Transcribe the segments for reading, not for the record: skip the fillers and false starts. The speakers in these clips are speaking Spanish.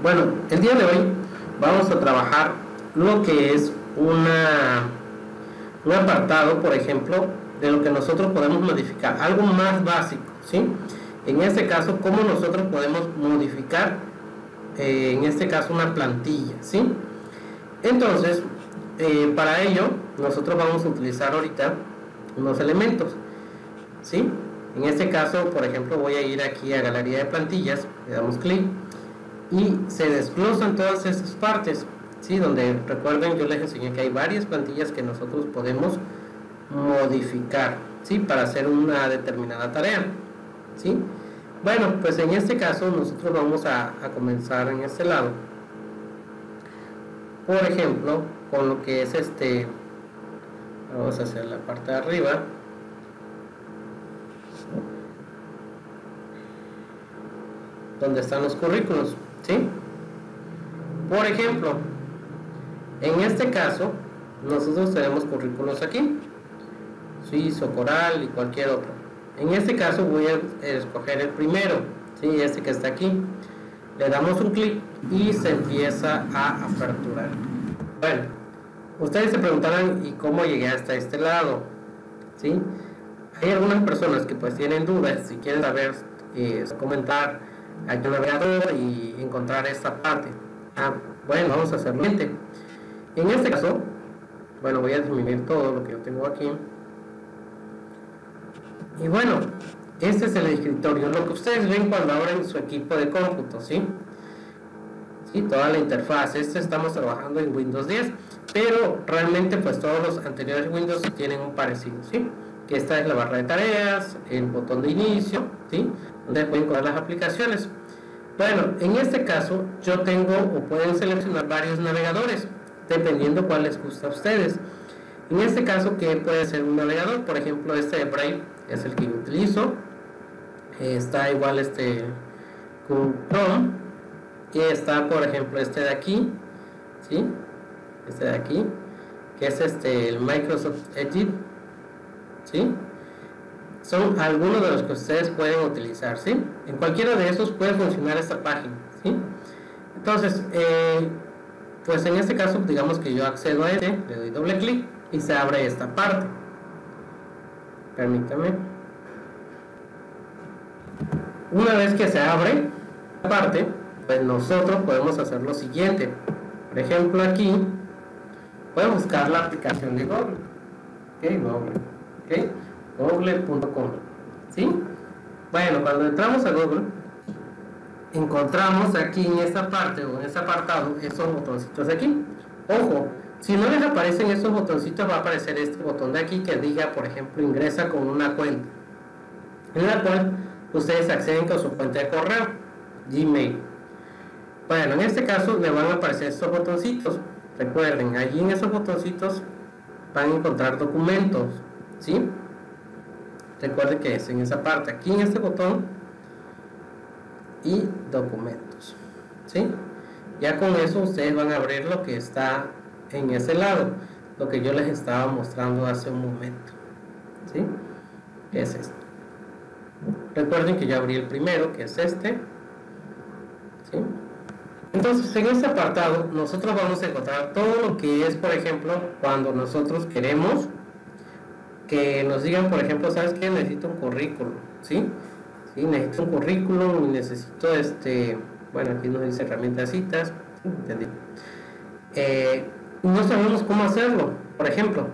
Bueno, el día de hoy vamos a trabajar lo que es un apartado, por ejemplo, de lo que nosotros podemos modificar, algo más básico, ¿sí? En este caso, cómo nosotros podemos modificar, en este caso, una plantilla, ¿sí? Entonces, para ello, nosotros vamos a utilizar ahorita unos elementos, ¿sí? En este caso, por ejemplo, voy a ir aquí a Galería de Plantillas, le damos clic y se desglosan todas estas partes, ¿sí? Donde recuerden, yo les enseñé que hay varias plantillas que nosotros podemos modificar, ¿sí? Para hacer una determinada tarea, ¿sí? Bueno, pues en este caso nosotros vamos a comenzar en este lado, por ejemplo, con lo que es vamos a hacer la parte de arriba. Donde están los currículos, ¿sí? Por ejemplo, en este caso, nosotros tenemos currículos aquí, suizo, coral y cualquier otro. En este caso voy a escoger el primero, ¿sí? Este que está aquí. Le damos un clic y se empieza a aperturar. Bueno, ustedes se preguntarán, ¿y cómo llegué hasta este lado? ¿Sí? Hay algunas personas que pues tienen dudas, si quieren saber, comentar aquí el navegador y encontrar esta parte. Bueno, vamos a hacerlo. En este caso, bueno, voy a disminuir todo lo que yo tengo aquí. Y bueno, este es el escritorio, lo que ustedes ven cuando abren su equipo de cómputo, ¿sí? Sí, toda la interfaz. Estamos trabajando en Windows 10, pero realmente pues todos los anteriores Windows tienen un parecido, ¿sí? Que esta es la barra de tareas, el botón de inicio, ¿sí? Donde pueden encontrar las aplicaciones. Bueno, en este caso yo tengo, o pueden seleccionar varios navegadores, dependiendo cuál les gusta a ustedes. En este caso, ¿qué puede ser un navegador? Por ejemplo, este de Brave es el que yo utilizo. Está igual con Chrome. Y está, por ejemplo, este de aquí, ¿sí? Este de aquí, que es el Microsoft Edge, ¿sí? Son algunos de los que ustedes pueden utilizar, ¿sí? En cualquiera de esos puede funcionar esta página, ¿sí? Entonces, pues en este caso, digamos que yo accedo a le doy doble clic y se abre esta parte. Permítame. Una vez que se abre esta parte, pues nosotros podemos hacer lo siguiente. Por ejemplo, aquí puedo buscar la aplicación de Google. Google.com, ¿sí? Bueno, cuando entramos a Google, encontramos aquí en esta parte o en este apartado estos botoncitos de aquí. Ojo, si no les aparecen estos botoncitos, va a aparecer este botón de aquí que diga, por ejemplo, ingresa con una cuenta, en la cual ustedes acceden con su cuenta de correo, Gmail. Bueno, en este caso le van a aparecer estos botoncitos. Recuerden, allí en esos botoncitos van a encontrar documentos, ¿sí? Recuerden que es en esa parte, aquí en este botón y documentos, ¿sí? Ya con eso ustedes van a abrir lo que está en ese lado, lo que yo les estaba mostrando hace un momento, ¿sí? Es esto. Recuerden que yo abrí el primero, que es este, ¿sí? Entonces, en este apartado nosotros vamos a encontrar todo lo que es, por ejemplo, cuando nosotros queremos que nos digan, por ejemplo, ¿sabes qué? Necesito un currículum, ¿sí? Sí, necesito un currículum y necesito bueno, aquí nos dice herramientas citas, ¿entendí? No sabemos cómo hacerlo, por ejemplo.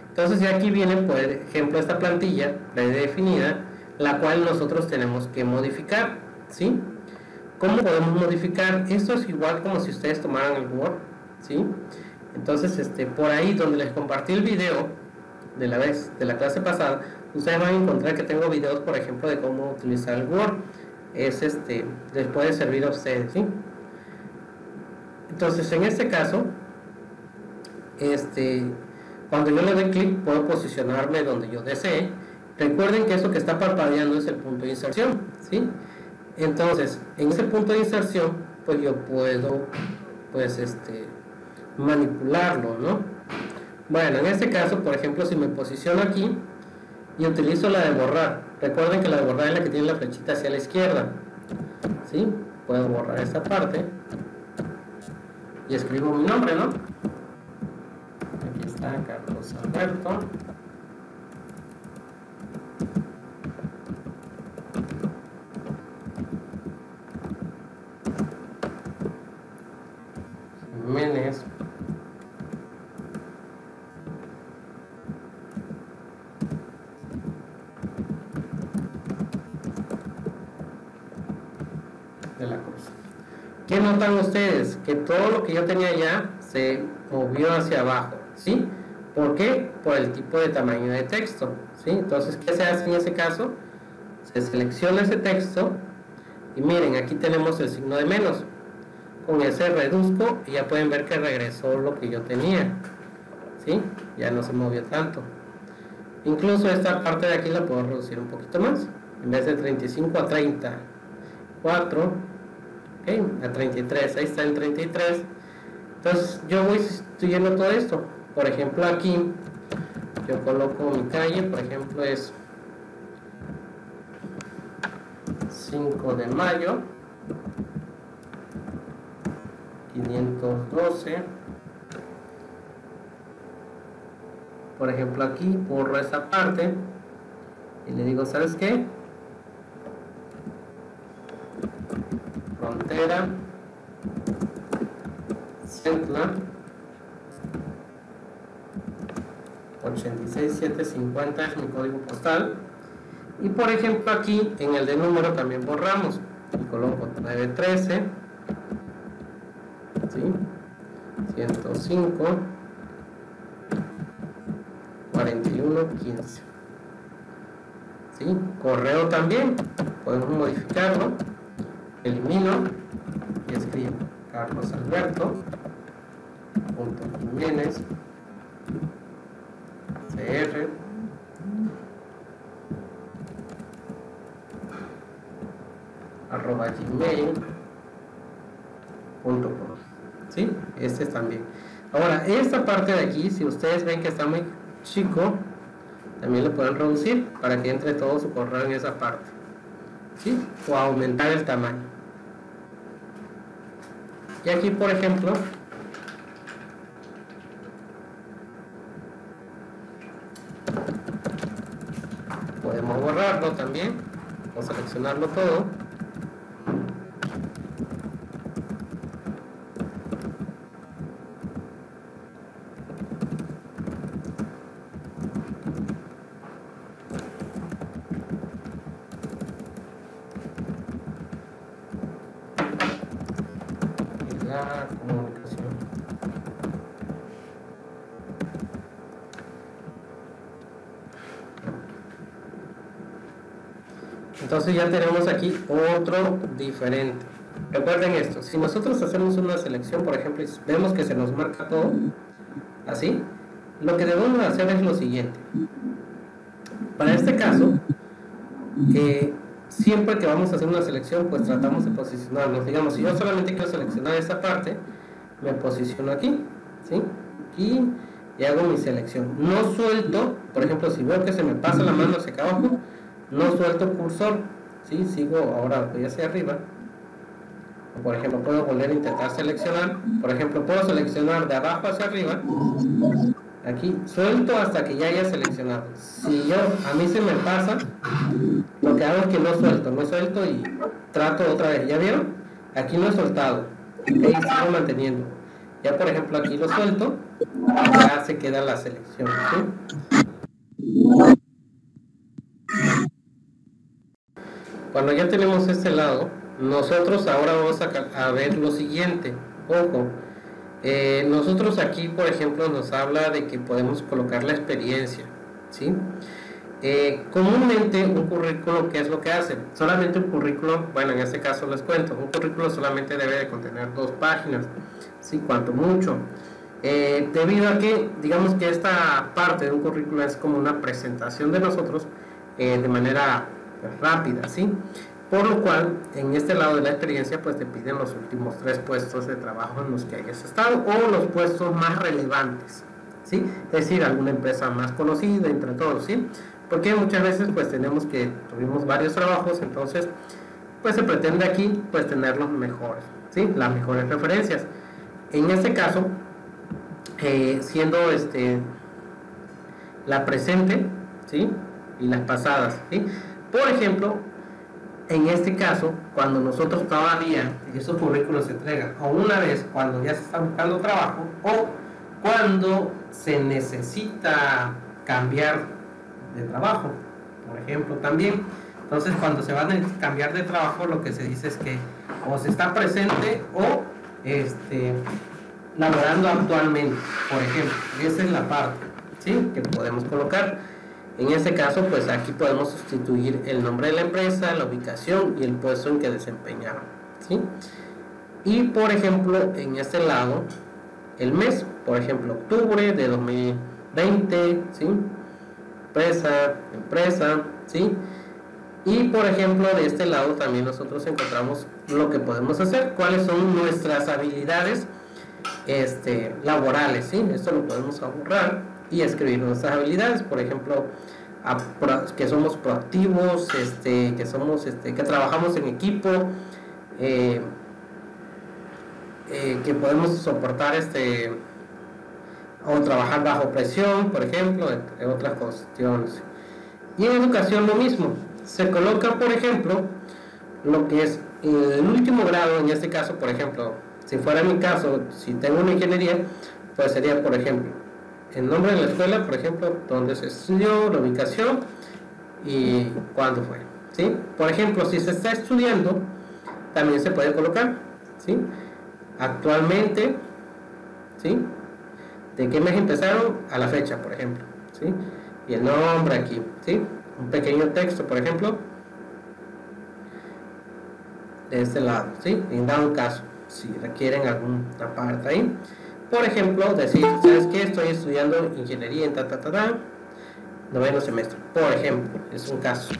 Entonces ya aquí viene, por ejemplo, esta plantilla predefinida, la cual nosotros tenemos que modificar, ¿sí? ¿Cómo podemos modificar? Esto es igual como si ustedes tomaran el Word, ¿sí? Entonces, por ahí donde les compartí el video de la clase pasada, ustedes van a encontrar que tengo videos, por ejemplo, de cómo utilizar el Word. Les puede servir a ustedes, ¿sí? Entonces, en este caso, cuando yo le doy clic, puedo posicionarme donde yo desee. Recuerden que eso que está parpadeando es el punto de inserción, ¿sí? Entonces, en ese punto de inserción, pues yo puedo, pues, manipularlo, ¿no? Bueno, en este caso, por ejemplo, si me posiciono aquí y utilizo la de borrar, recuerden que la de borrar es la que tiene la flechita hacia la izquierda, ¿sí? puedo borrar esta parte y escribo mi nombre, ¿no? Aquí está Carlos Alberto. Jiménez. De la Cruz. ¿Qué notan ustedes? Que todo lo que yo tenía ya se movió hacia abajo, ¿sí? ¿Por qué? Por el tipo de tamaño de texto, ¿sí? Entonces, ¿qué se hace en ese caso? Se selecciona ese texto y miren, aquí tenemos el signo de menos. Con ese reduzco y ya pueden ver que regresó lo que yo tenía, ¿sí? Ya no se movió tanto. Incluso esta parte de aquí la puedo reducir un poquito más. En vez de 35 a 34, okay, a 33, ahí está el 33. Entonces yo voy sustituyendo todo esto. Por ejemplo, aquí yo coloco mi calle, por ejemplo es 5 de mayo 512. Por ejemplo, aquí borro esa parte y le digo, ¿sabes qué? Frontera Centla 86750 es mi código postal. Y por ejemplo, aquí en el de número también borramos y coloco 913, ¿sí? 105 4115, ¿sí? Correo también podemos modificarlo, elimino y escribo Carlos Alberto Jiménez CR @gmail.com, ¿sí? Este también. Ahora, esta parte de aquí, si ustedes ven que está muy chico, también lo pueden reducir para que entre todo su correo en esa parte, ¿sí? O aumentar el tamaño. Y aquí, por ejemplo, podemos borrarlo también o seleccionarlo todo. La comunicación. Entonces ya tenemos aquí otro diferente. Recuerden esto, si nosotros hacemos una selección, por ejemplo, y vemos que se nos marca todo así, lo que debemos hacer es lo siguiente. Para este caso, siempre que vamos a hacer una selección, pues tratamos de posicionarnos. Digamos, si yo solamente quiero seleccionar esta parte, me posiciono aquí, ¿sí? Aquí y hago mi selección. No suelto, por ejemplo, si veo que se me pasa la mano hacia acá abajo, no suelto el cursor, ¿sí? Sigo, ahora voy hacia arriba. O por ejemplo, puedo volver a intentar seleccionar. Por ejemplo, puedo seleccionar de abajo hacia arriba. Aquí suelto hasta que ya haya seleccionado. Si a mí se me pasa, lo que hago es que no suelto y trato otra vez. ¿Ya vieron? Aquí no he soltado, okay, sigo manteniendo. Ya por ejemplo aquí lo suelto, ya se queda la selección, ¿sí? Cuando ya tenemos este lado, nosotros ahora vamos a ver lo siguiente. Ojo, nosotros aquí por ejemplo nos habla de que podemos colocar la experiencia, ¿sí? Comúnmente un currículo, ¿qué es lo que hace? Solamente un currículo, bueno, en este caso les cuento, un currículo solamente debe de contener 2 páginas, ¿sí? Cuanto mucho. Debido a que, digamos que esta parte de un currículo es como una presentación de nosotros de manera rápida, ¿sí? Por lo cual, en este lado de la experiencia, pues te piden los últimos 3 puestos de trabajo en los que hayas estado o los puestos más relevantes, ¿sí? Es decir, alguna empresa más conocida entre todos, ¿sí? Porque muchas veces pues tuvimos varios trabajos, entonces pues se pretende aquí pues tener los mejores, ¿sí? Las mejores referencias. En este caso, siendo la presente, ¿sí? Y las pasadas, ¿sí? Por ejemplo, en este caso, cuando nosotros todavía esos currículos se entregan, o una vez cuando ya se está buscando trabajo, o cuando se necesita cambiar de trabajo, por ejemplo, también. Entonces, cuando se va a cambiar de trabajo, lo que se dice es que o se está presente o laborando actualmente, por ejemplo. Esa es la parte, ¿sí?, que podemos colocar. En este caso, pues aquí podemos sustituir el nombre de la empresa, la ubicación y el puesto en que desempeñaron, ¿sí? Y por ejemplo, en este lado, el mes, por ejemplo, octubre de 2020, ¿sí? Empresa, ¿sí? Y por ejemplo, de este lado también nosotros encontramos lo que podemos hacer, cuáles son nuestras habilidades laborales, ¿sí? Esto lo podemos borrar y escribir nuestras habilidades, por ejemplo, que somos proactivos, que trabajamos en equipo, que podemos soportar o trabajar bajo presión, por ejemplo, entre otras cuestiones. Y en educación lo mismo, se coloca, por ejemplo, lo que es el último grado, en este caso, por ejemplo, si fuera mi caso, si tengo una ingeniería, pues sería, por ejemplo, el nombre de la escuela, por ejemplo, dónde se estudió, la ubicación y cuándo fue, ¿sí? Por ejemplo, si se está estudiando, también se puede colocar, ¿sí? Actualmente, ¿sí? ¿De qué mes empezaron? A la fecha, por ejemplo, ¿sí? Y el nombre aquí, ¿sí? Un pequeño texto, por ejemplo, de este lado, ¿sí? En dado caso, si requieren alguna parte ahí. Por ejemplo, decir, ¿sabes qué? Estoy estudiando ingeniería en noveno semestre. Por ejemplo, es un caso.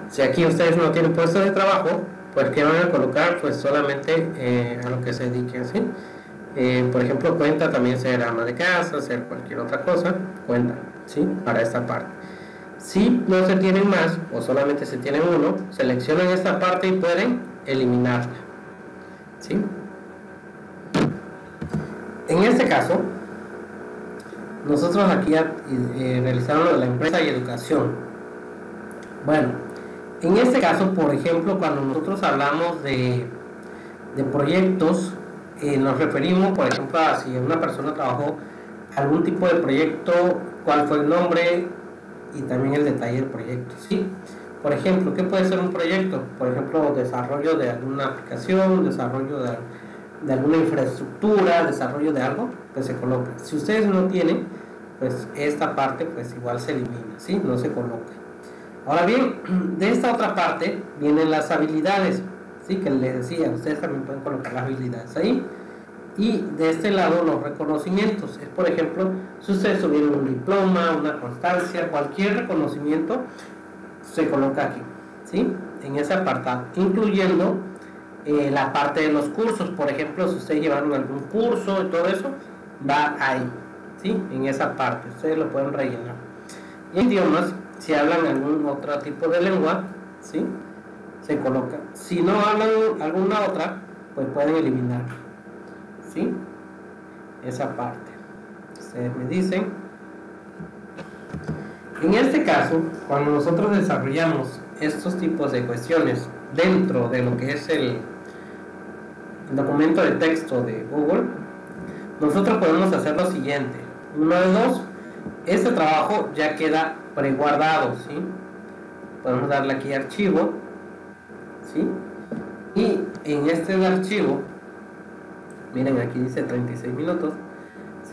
Si aquí ustedes no tienen puesto de trabajo, pues ¿qué van a colocar? Pues solamente a lo que se dediquen, ¿sí? Por ejemplo, cuenta también ser ama de casa, ser cualquier otra cosa, cuenta, ¿sí? Para esta parte. Si no se tienen más o solamente se tienen uno, seleccionan esta parte y pueden eliminarla, ¿sí? En este caso, nosotros aquí realizamos lo de la empresa y educación. Bueno, en este caso, por ejemplo, cuando nosotros hablamos de proyectos, nos referimos, por ejemplo, a si una persona trabajó algún tipo de proyecto, cuál fue el nombre y también el detalle del proyecto, ¿sí? Por ejemplo, ¿qué puede ser un proyecto? Por ejemplo, desarrollo de alguna aplicación, desarrollo de alguna infraestructura, desarrollo de algo, pues se coloca. Si ustedes no tienen, pues esta parte pues igual se elimina, ¿sí? No se coloca. Ahora bien, de esta otra parte vienen las habilidades, ¿sí? Que les decía, ustedes también pueden colocar las habilidades ahí. Y de este lado los reconocimientos, es por ejemplo, si ustedes tuvieron un diploma, una constancia, cualquier reconocimiento, se coloca aquí, ¿sí? En ese apartado, incluyendo la parte de los cursos, por ejemplo, si ustedes llevaron algún curso y todo eso, va ahí, ¿sí? En esa parte, ustedes lo pueden rellenar. Y idiomas, si hablan algún otro tipo de lengua, ¿sí? Se coloca. Si no hablan alguna otra, pues pueden eliminar, ¿sí? Esa parte. Ustedes me dicen. En este caso, cuando nosotros desarrollamos estos tipos de cuestiones dentro de lo que es el documento de texto de Google, nosotros podemos hacer lo siguiente. Uno de dos, este trabajo ya queda preguardado, ¿sí? Podemos darle aquí archivo, ¿sí? Y en este archivo, miren, aquí dice 36 minutos,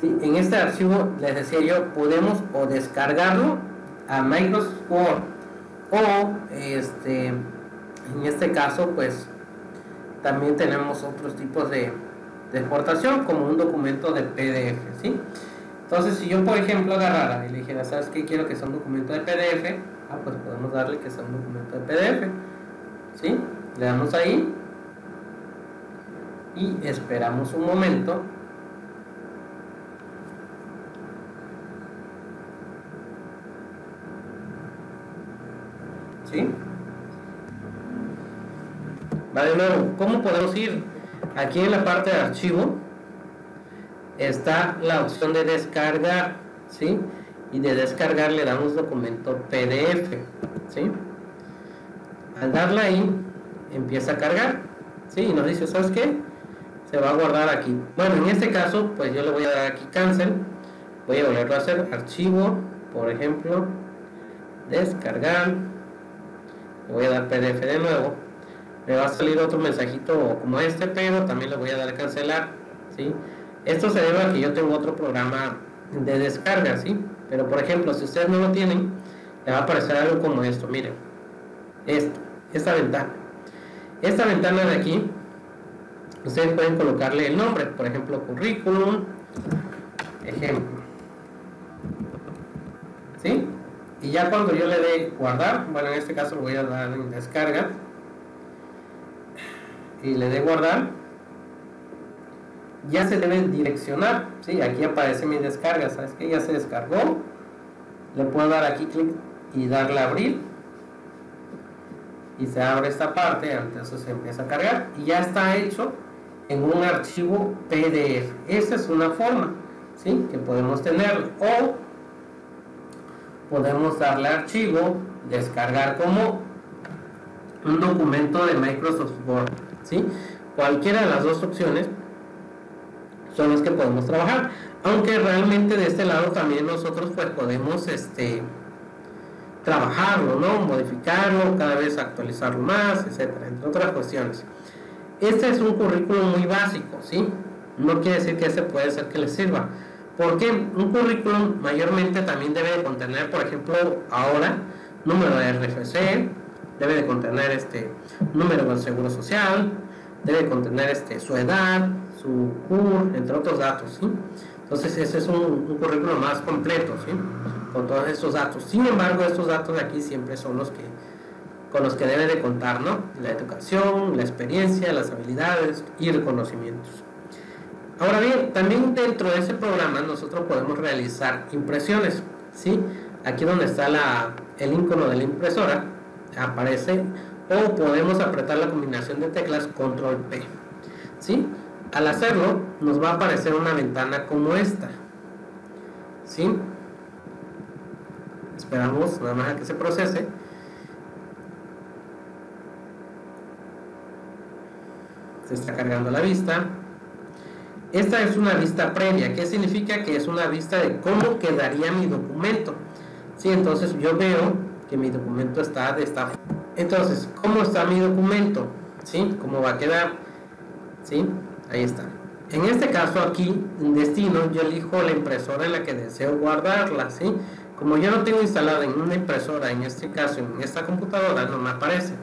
¿sí? En este archivo, les decía yo, podemos o descargarlo a Microsoft Word o en este caso pues también tenemos otros tipos de exportación como un documento de PDF, ¿sí? Entonces si yo por ejemplo agarrara y le dijera, ¿sabes qué? Quiero que sea un documento de PDF, pues podemos darle que sea un documento de PDF, ¿sí? Le damos ahí y esperamos un momento. ¿Sí? Va de nuevo, ¿cómo podemos ir? Aquí en la parte de archivo está la opción de descargar, ¿sí? Y de descargar le damos documento PDF, ¿sí? Al darle ahí, empieza a cargar, ¿sí? Y nos dice, ¿sabes qué? Se va a guardar aquí. Bueno, en este caso, pues yo le voy a dar aquí cancel. Voy a volverlo a hacer, archivo, por ejemplo, descargar. Le voy a dar PDF de nuevo. Me va a salir otro mensajito como este, pero también le voy a dar cancelar, ¿sí? Esto se debe a que yo tengo otro programa de descarga, ¿sí? Pero por ejemplo, si ustedes no lo tienen, le va a aparecer algo como esto, miren. Esta ventana de aquí, ustedes pueden colocarle el nombre, por ejemplo, currículum, ejemplo, ¿sí? Y ya cuando yo le dé guardar, bueno, en este caso lo voy a dar en descarga, y le dé guardar, ya se debe direccionar, ¿sí? Aquí aparece mi descarga, ¿sabes qué? Ya se descargó, le puedo dar aquí clic y darle a abrir, y se abre esta parte, entonces se empieza a cargar, y ya está hecho en un archivo PDF. Esa es una forma, ¿sí? Que podemos tener, o podemos darle archivo, descargar como un documento de Microsoft Word, ¿sí? Cualquiera de las dos opciones son las que podemos trabajar, aunque realmente de este lado también nosotros pues podemos trabajarlo, ¿no? Modificarlo, cada vez actualizarlo más, etcétera, entre otras cuestiones. Este es un currículum muy básico, ¿sí? No quiere decir que ese puede ser que les sirva, porque un currículum mayormente también debe de contener, por ejemplo, ahora, número de RFC, debe de contener número del seguro social, debe de contener su edad, su CUR, entre otros datos, ¿sí? Entonces ese es un currículum más completo, ¿sí? Con todos estos datos. Sin embargo, estos datos de aquí siempre son con los que debe de contar, ¿no? La educación, la experiencia, las habilidades y reconocimientos. Ahora bien, también dentro de ese programa nosotros podemos realizar impresiones, ¿sí? Aquí donde está el icono de la impresora aparece, o podemos apretar la combinación de teclas Control P, ¿sí? Al hacerlo nos va a aparecer una ventana como esta, ¿sí? Esperamos nada más a que se procese. Se está cargando la vista. Esta es una vista previa. ¿Qué significa? Que es una vista de cómo quedaría mi documento, ¿sí? Entonces yo veo que mi documento está de esta forma. Entonces, ¿cómo está mi documento? ¿Sí? ¿Cómo va a quedar? ¿Sí? Ahí está. En este caso aquí, en destino, yo elijo la impresora en la que deseo guardarla, ¿sí? Como yo no tengo instalada en una impresora, en este caso, en esta computadora, no me aparece.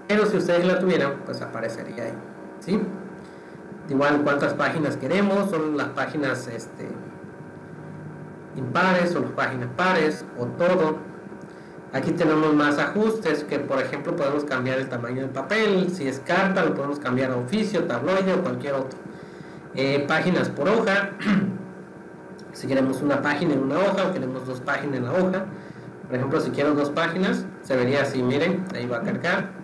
Pero si ustedes la tuvieran, pues aparecería ahí, ¿sí? Igual cuántas páginas queremos, son las páginas impares o las páginas pares, o todo. Aquí tenemos más ajustes, que por ejemplo podemos cambiar el tamaño del papel, si es carta lo podemos cambiar a oficio, tabloide o cualquier otro. Páginas por hoja, si queremos una página en una hoja o queremos dos páginas en la hoja. Por ejemplo, si quiero dos páginas, se vería así, miren, ahí va a cargar.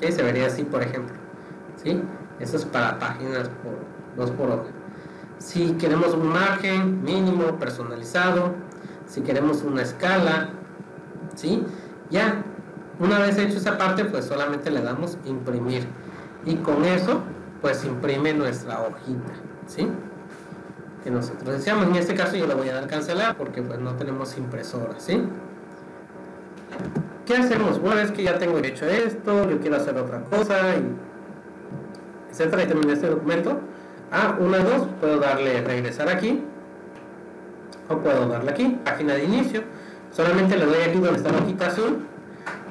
Se vería así, por ejemplo, ¿sí? Eso es para páginas dos por hoja. Si queremos un margen mínimo personalizado, si queremos una escala, ¿sí? Ya, una vez hecho esa parte, pues solamente le damos imprimir, y con eso pues imprime nuestra hojita, ¿sí? Que nosotros deseamos. En este caso yo le voy a dar cancelar porque pues no tenemos impresora, ¿sí? ¿Qué hacemos? Una vez que ya tengo hecho esto, yo quiero hacer otra cosa, etcétera, y terminé este documento. Una de dos, puedo darle regresar aquí, o puedo darle aquí, página de inicio. Solamente le doy aquí donde está la hojita azul,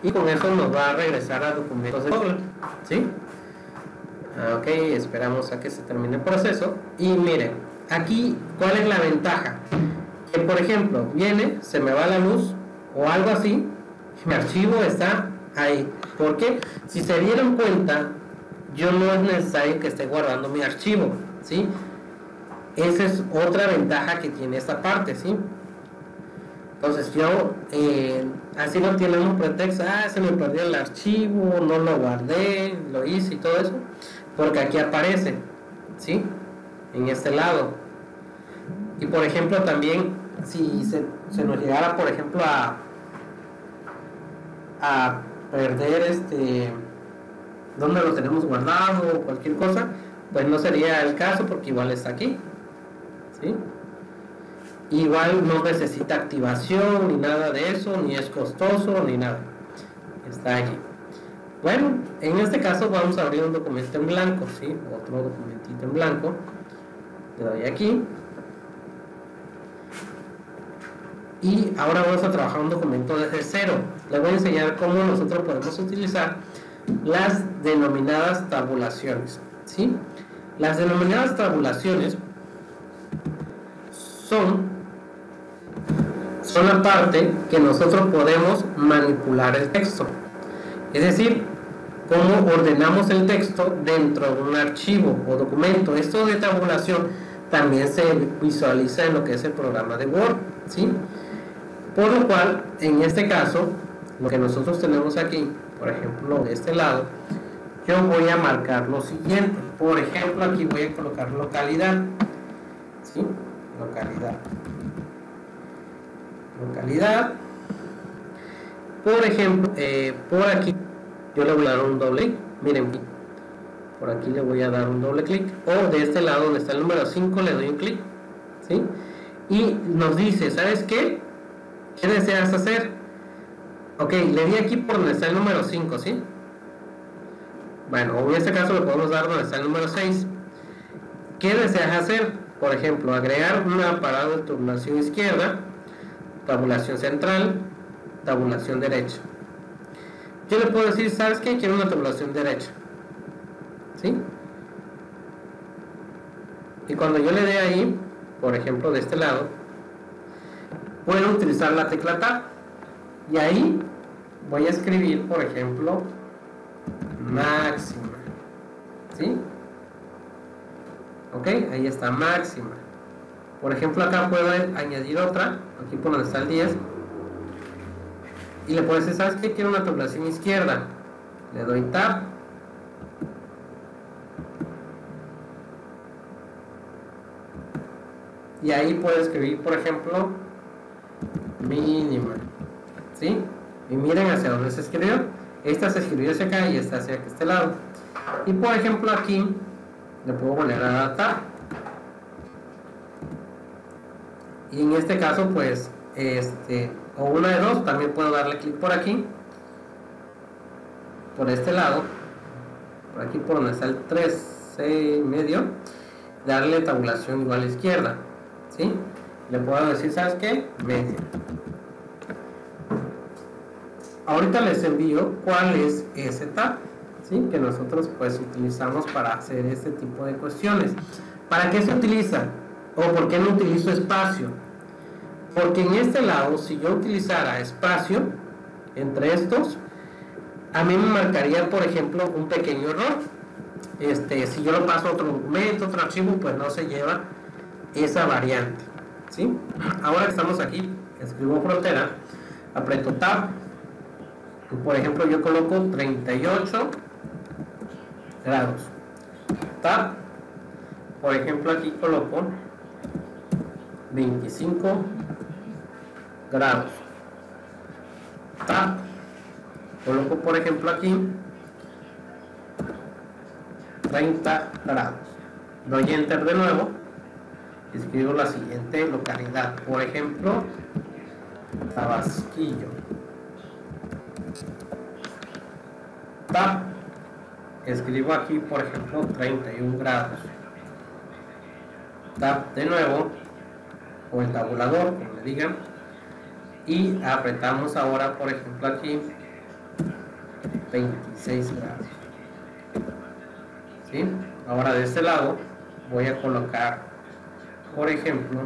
y con eso nos va a regresar a documentos de Google, ¿sí? Ok, esperamos a que se termine el proceso. Y miren, aquí, ¿cuál es la ventaja? Que por ejemplo, viene, se me va la luz, o algo así, mi archivo está ahí. ¿Por qué? Si se dieron cuenta, yo no es necesario que esté guardando mi archivo, ¿sí? Esa es otra ventaja que tiene esta parte, ¿sí? Entonces yo, así no tiene un pretexto, se me perdió el archivo, no lo guardé, lo hice y todo eso, porque aquí aparece, ¿sí? En este lado. Y por ejemplo también, si se nos llegara, por ejemplo, a perder donde lo tenemos guardado o cualquier cosa, pues no sería el caso porque igual está aquí, ¿sí? Igual no necesita activación ni nada de eso, ni es costoso ni nada, está aquí. Bueno, en este caso vamos a abrir un documento en blanco, ¿sí? Otro documentito en blanco, le doy aquí y ahora vamos a trabajar un documento desde cero. Les voy a enseñar cómo nosotros podemos utilizar las denominadas tabulaciones, ¿sí? Las denominadas tabulaciones son la parte que nosotros podemos manipular el texto, es decir, cómo ordenamos el texto dentro de un archivo o documento. Esto de tabulación también se visualiza en lo que es el programa de Word, ¿sí? Por lo cual, en este caso, lo que nosotros tenemos aquí, por ejemplo, de este lado, yo voy a marcar lo siguiente. Por ejemplo, aquí voy a colocar localidad, ¿sí? Localidad. Por ejemplo, por aquí yo le voy a dar un doble clic. Miren, por aquí le voy a dar un doble clic. O de este lado donde está el número 5 le doy un clic, ¿sí? Y nos dice, ¿sabes qué? ¿Qué deseas hacer? Ok, le di aquí por donde está el número 5, ¿sí? Bueno, en este caso le podemos dar donde está el número 6. ¿Qué deseas hacer? Por ejemplo, agregar un aparado de tabulación izquierda, tabulación central, tabulación derecha. Yo le puedo decir, ¿sabes qué? Quiero una tabulación derecha, ¿sí? Y cuando yo le dé ahí, por ejemplo, de este lado, puedo utilizar la tecla Tab. Y ahí voy a escribir, por ejemplo, máxima, ¿sí? Ok, ahí está, máxima. Por ejemplo, acá puedo añadir otra, aquí por donde está el 10, y le puedo decir, ¿sabes qué? Quiero una tabulación izquierda. Le doy Tab. Y ahí puedo escribir, por ejemplo, mínima, ¿sí? Y miren hacia dónde se escribió. Esta se escribió hacia acá y esta hacia este lado. Y por ejemplo aquí le puedo volver a dar Tab. Y en este caso pues o una de dos, también puedo darle clic por aquí, por este lado, por aquí por donde está el 13 medio, darle tabulación igual a izquierda, ¿sí? Le puedo decir, ¿sabes qué? Media. Ahorita les envío cuál es ese tab, ¿sí? Que nosotros pues utilizamos para hacer este tipo de cuestiones. ¿Para qué se utiliza? ¿O por qué no utilizo espacio? Porque en este lado, si yo utilizara espacio entre estos, a mí me marcaría, por ejemplo, un pequeño error. Si yo lo paso a otro documento, otro archivo, pues no se lleva esa variante, ¿sí? Ahora que estamos aquí, escribo frontera, aprieto Tab. Por ejemplo, yo coloco 38 grados. Tab. Por ejemplo, aquí coloco 25 grados. Tab. Coloco, por ejemplo, aquí 30 grados. Doy Enter de nuevo. Escribo la siguiente localidad. Por ejemplo, Tabasquillo. Tab. Escribo aquí, por ejemplo, 31 grados. Tab de nuevo, o el tabulador, como me digan, y apretamos ahora, por ejemplo, aquí 26 grados, ¿sí? Ahora de este lado voy a colocar, por ejemplo,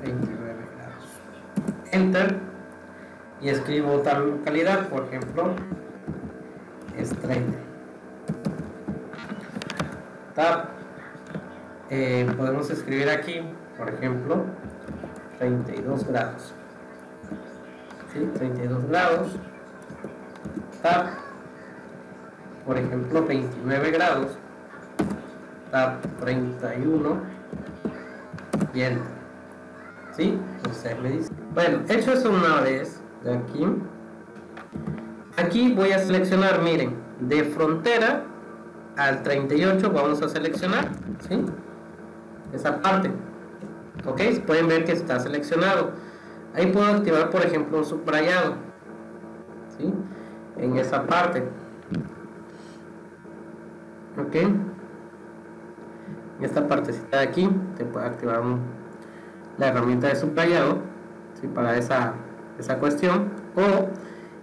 29 grados. Enter. Y escribo otra localidad, por ejemplo, es 30. Tab. Podemos escribir aquí, por ejemplo, 32 grados. ¿Sí? 32 grados. Tab, por ejemplo, 29 grados. Tab 31. Bien. ¿Sí? Entonces me dice. Bueno, hecho eso una vez, de aquí. Aquí voy a seleccionar, miren, de frontera al 38 vamos a seleccionar, ¿sí? Esa parte. Ok, pueden ver que está seleccionado. Ahí puedo activar, por ejemplo, un subrayado, ¿sí? En esa parte. Ok. En esta partecita de aquí te puede activar la herramienta de subrayado, ¿sí? Para esa cuestión. O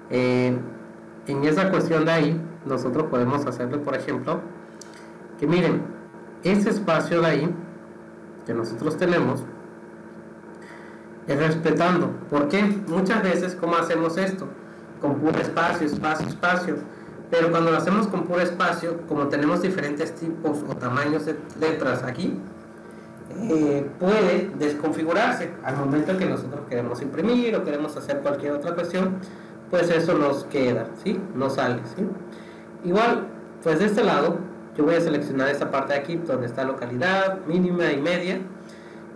en esa cuestión de ahí nosotros podemos hacerle, por ejemplo, que miren, ese espacio de ahí que nosotros tenemos es respetando. ¿Por qué? Muchas veces, ¿cómo hacemos esto? Con puro espacio, espacio, espacio. Pero cuando lo hacemos con puro espacio, como tenemos diferentes tipos o tamaños de letras aquí, puede desconfigurarse al momento que nosotros queremos imprimir o queremos hacer cualquier otra cuestión. Pues eso nos queda, ¿sí? No sale, ¿sí? Igual, pues de este lado yo voy a seleccionar esta parte de aquí donde está localidad, mínima y media,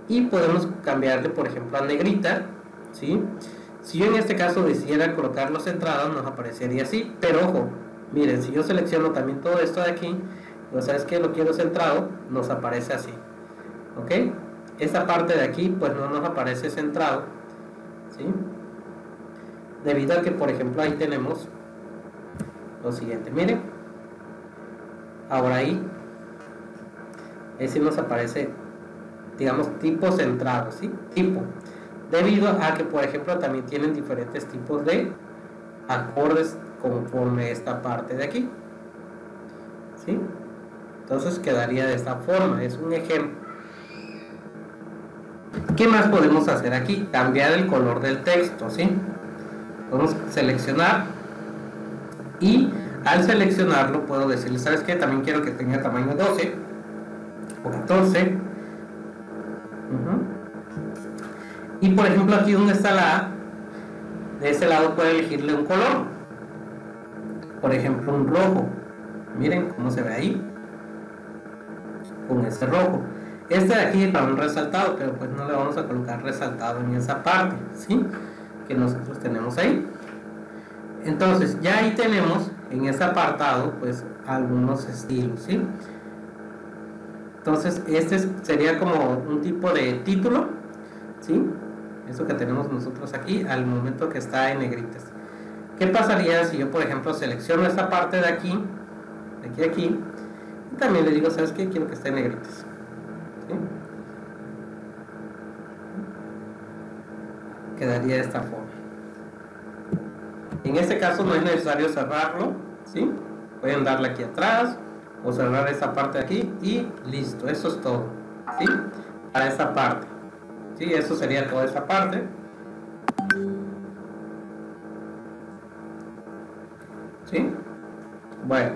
y podemos cambiarle, por ejemplo, a negrita, ¿sí? Si yo en este caso decidiera colocarlo centrado, nos aparecería así, pero ojo, miren, si yo selecciono también todo esto de aquí, pues sabes que lo quiero centrado, nos aparece así, ¿ok? Esta parte de aquí pues no nos aparece centrado, ¿sí? Debido a que, por ejemplo, ahí tenemos lo siguiente, miren, ahora ahí ese nos aparece, digamos, tipo centrado, ¿sí? Tipo, debido a que, por ejemplo, también tienen diferentes tipos de acordes conforme esta parte de aquí, ¿sí? Entonces quedaría de esta forma, es un ejemplo. ¿Qué más podemos hacer aquí? Cambiar el color del texto, ¿sí? Podemos seleccionar y al seleccionarlo puedo decirle, ¿sabes qué? También quiero que tenga tamaño 12 o 14. Y por ejemplo aquí donde está la A, de ese lado puedo elegirle un color, por ejemplo un rojo. Miren cómo se ve ahí con ese rojo. Este de aquí para un resaltado, pero pues no le vamos a colocar resaltado en esa parte, ¿sí? Que nosotros tenemos ahí. Entonces ya ahí tenemos en ese apartado pues algunos estilos, ¿sí? Entonces este sería como un tipo de título, ¿sí? Eso que tenemos nosotros aquí al momento que está en negritas. ¿Qué pasaría si yo, por ejemplo, selecciono esta parte de aquí, de aquí a aquí, y también le digo, ¿sabes qué? Quiero que esté en negritas, ¿sí? Quedaría de esta forma. En este caso no es necesario cerrarlo, ¿sí? Pueden darle aquí atrás o cerrar esta parte de aquí y listo, eso es todo, ¿sí? Para esta parte, ¿sí? Eso sería toda esta parte. ¿Sí? Bueno.